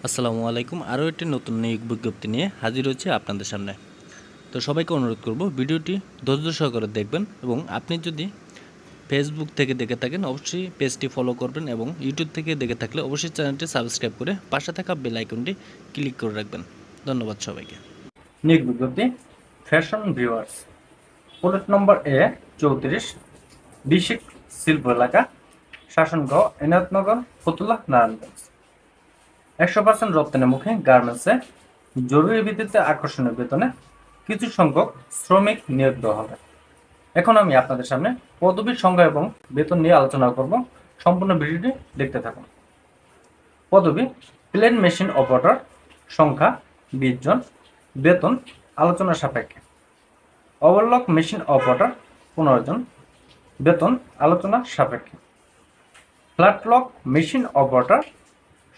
আসসালামু আলাইকুম। আরও একটি নতুন নিয়োগ বিজ্ঞপ্তি নিয়ে হাজির হচ্ছে আপনাদের সামনে। তো সবাইকে অনুরোধ করব ভিডিওটি ধৈর্য সহকারে দেখবেন এবং আপনি যদি ফেসবুক থেকে দেখে থাকেন অবশ্যই পেজটি ফলো করবেন এবং ইউটিউব থেকে দেখে থাকলে অবশ্যই চ্যানেলটি সাবস্ক্রাইব করে পাশে থাকা বেল আইকনটি ক্লিক করে রাখবেন। ধন্যবাদ সবাইকে। নিয়োগ বিজ্ঞপ্তি ফ্যাশন ভিউয়ার্স, প্লট নম্বর এ 34, বিশিক শিল্প এলাকা, শাসনগাঁও, এনায়তনগর, ফতুল্লা, নারায়ণগঞ্জ। 100% রপ্তানিমুখী গার্মেন্টসে জরুরি ভিত্তিতে আকর্ষণীয় বেতনে কিছু সংখ্যক শ্রমিক নিয়োগ দেওয়া হবে। এখন আমি আপনাদের সামনে পদবীর সংখ্যা এবং বেতন নিয়ে আলোচনা করব। সম্পূর্ণ ভিডিওটি দেখতে থাকুন। পদবী প্লেন মেশিন অপারেটর, সংখ্যা 20 জন, বেতন আলোচনা সাপেক্ষে। ওভারলক মেশিন অপারেটর 15 জন, বেতন আলোচনা সাপেক্ষে। ফ্ল্যাটলক মেশিন অপারেটর,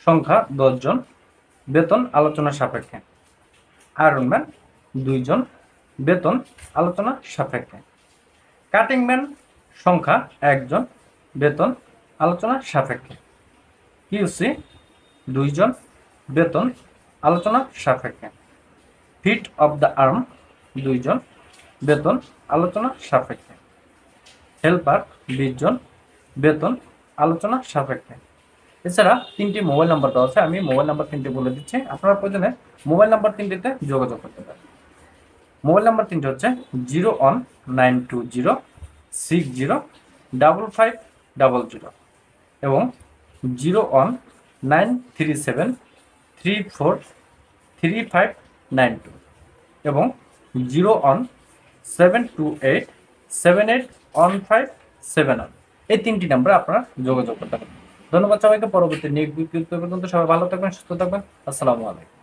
সংখ্যা 10 জন, বেতন আলোচনা সাপেক্ষে। আয়রনম্যান 2 জন, বেতন আলোচনা সাপেক্ষে। কাটিংম্যান সংখ্যা 1 জন, বেতন আলোচনা সাপেক্ষে। কিউসি 2 জন, বেতন আলোচনা সাপেক্ষে। ফিট অফ দ্য আর্ম 2 জন, বেতন আলোচনা সাপেক্ষে। হেল্পার 20 জন, বেতন আলোচনা সাপেক্ষে। এছাড়া 3টি মোবাইল নাম্বার দেওয়া আছে, আমি মোবাইল নাম্বার 3টি বলে দিচ্ছি, আপনারা প্রয়োজনে মোবাইল নাম্বার 3টিতে যোগাযোগ করতে পারেন। মোবাইল নাম্বার 3টি হচ্ছে 01920605550 এবং 01937343592 এবং 01728781571। এই 3টি নাম্বারে আপনারা যোগাযোগ করতে পারেন। ধন্যবাদ সবাইকে। পরবর্তী নিয়োগ বিজ্ঞপ্তি পর্যন্ত সবাই ভালো থাকবেন, সুস্থ থাকবেন। আসসালামু আলাইকুম।